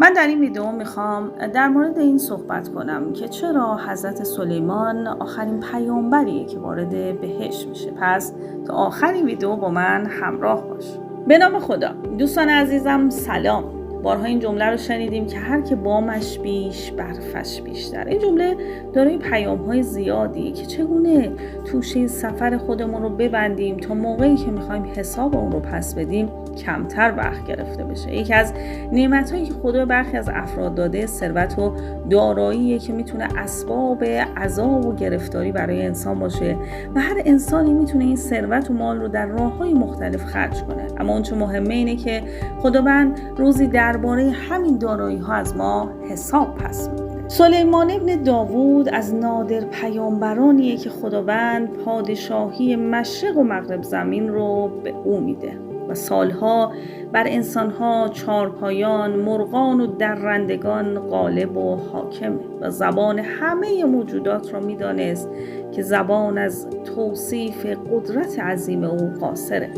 من در این ویدیو میخوام در مورد این صحبت کنم که چرا حضرت سلیمان آخرین پیامبریه که وارد بهشت میشه. پس تا آخر این ویدیو با من همراه باش. به نام خدا. دوستان عزیزم سلام. بارها این جمله رو شنیدیم که هر که بامش بیش برفش بیشتر. این جمله دارای پیام‌های زیادی که چگونه توشه سفر خودمون رو ببندیم تا موقعی که می‌خوایم حساب اون رو پس بدیم کمتر وقت گرفته بشه. یکی از نعمت‌هایی که خدا برخی از افراد داده ثروت و داراییه که میتونه اسباب عذاب و گرفتاری برای انسان باشه و هر انسانی میتونه این ثروت و مال رو در راه‌های مختلف خرج کنه. اما اون چه مهمه اینه که خداوند روزی درباره همین دارایی‌ها از ما حساب پس میگیره. سلیمان ابن داوود از نادر پیامبرانیه که خداوند پادشاهی مشرق و مغرب زمین رو به او میده و سالها بر انسانها، چارپایان، مرغان و درندگان غالب و حاکمه و زبان همه موجودات را میدانست که زبان از توصیف قدرت عظیم او قاصره.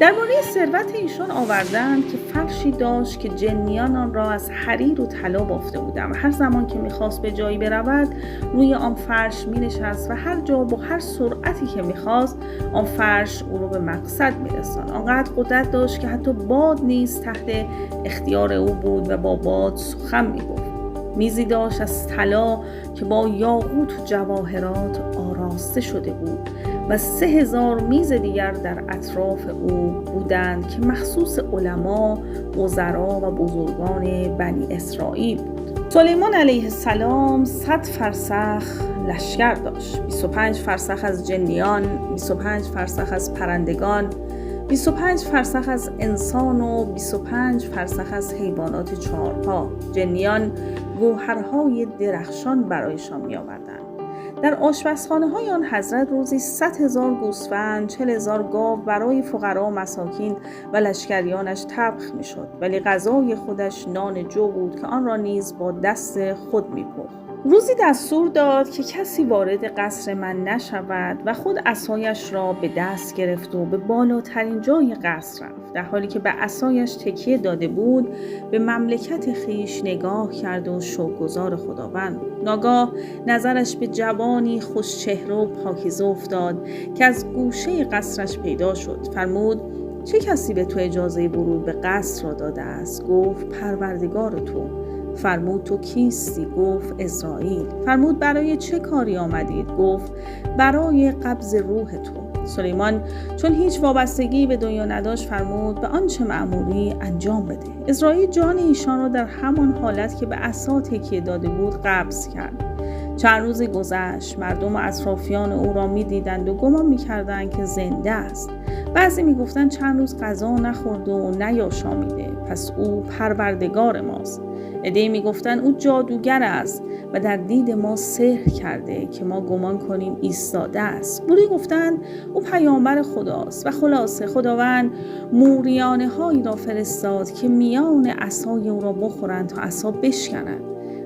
درباره ثروت ایشان آوردند که فرشی داشت که جنیان آن را از حریر و طلا بافته بودند و هر زمان که میخواست به جایی برود روی آن فرش مینشست و هر جا با هر سرعتی که میخواست آن فرش او را به مقصد میرساند. آنقدر قدرت داشت که حتی باد نیز تحت اختیار او بود و با باد سخن میگفت. میزی داشت از طلا که با یاقوت و جواهرات آراسته شده بود و 3000 میز دیگر در اطراف او بودند که مخصوص علما، وزرا و بزرگان بنی اسرائیل بود. سلیمان علیه السلام 100 فرسخ لشکر داشت، 25 فرسخ از جنیان، 25 فرسخ از پرندگان، 25 فرسخ از انسان و 25 فرسخ از حیوانات چهارپا. جنیان گوهرهای درخشان برایشان می آوردند. در آشپزخانه های آن حضرت روزی 100,000 گوسفند، 40,000 گاو برای فقرا و مساکین و لشکریانش طبخ می شد، ولی غذای خودش نان جو بود که آن را نیز با دست خود می پخت. روزی دستور داد که کسی وارد قصر من نشود و خود عصایش را به دست گرفت و به بالاترین جای قصر رفت. در حالی که به عصایش تکیه داده بود به مملکت خیش نگاه کرد و شکرگزار خداوند بود. ناگاه نظرش به جوانی خوشچهره و پاکیزه افتاد که از گوشه قصرش پیدا شد. فرمود چه کسی به تو اجازه ورود به قصر را داده است؟ گفت پروردگار تو. فرمود تو کیستی؟ گفت اسرائیل. فرمود برای چه کاری آمدید؟ گفت برای قبض روح تو. سلیمان چون هیچ وابستگی به دنیا نداشت فرمود به آنچه مأموری انجام بده. اسرائیل جان ایشان را در همان حالت که به عصا تکیه داده بود قبض کرد. چند روزی گذشت، مردم و اطرافیان او را می‌دیدند و گمان می‌کردند که زنده است. بعضی می‌گفتند چند روز غذا نخورد و نیاشامیده، پس او پروردگار ماست. عده‌ای می‌گفتند او جادوگر است و در دید ما سحر کرده که ما گمان کنیم ایستاده است. گروهی گفتند او پیامبر خداست و خلاصه خداوند موریانه هایی را فرستاد که میان عصای او را بخورند تا عصا بشکنند.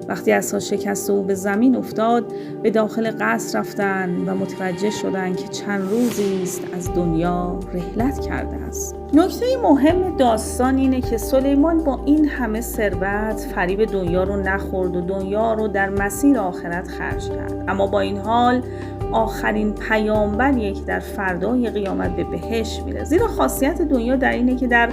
وقتی عصا شکست او به زمین افتاد به داخل قصر رفتند و متوجه شدند که چند روزی است از دنیا رحلت کرده است. نکته مهم داستان اینه که سلیمان با این همه ثروت فریب دنیا رو نخورد و دنیا رو در مسیر آخرت خرج کرد. اما با این حال آخرین پیامبریه که در فردای قیامت به بهشت میره، زیرا خاصیت دنیا در اینه که در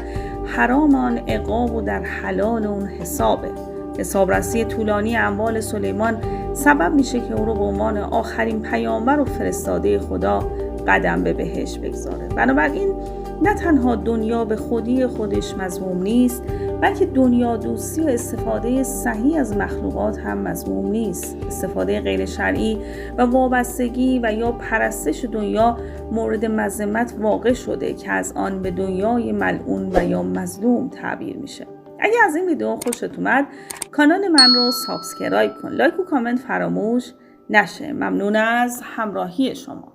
حرام آن عقاب و در حلال اون حسابه. حسابرسی طولانی اموال سلیمان سبب میشه که او رو به عنوان آخرین پیامبر و فرستاده خدا قدم به بهشت بگذاره. بنابراین نه تنها دنیا به خودی خودش مذموم نیست، بلکه دنیا دوستی و استفاده صحیح از مخلوقات هم مذموم نیست. استفاده غیر شرعی و وابستگی و یا پرستش دنیا مورد مذمت واقع شده که از آن به دنیای ملعون و یا مظلوم تعبیر میشه. اگه از این ویدیو خوشت اومد کانال من رو سابسکرایب کن، لایک و کامنت فراموش نشه. ممنون از همراهی شما.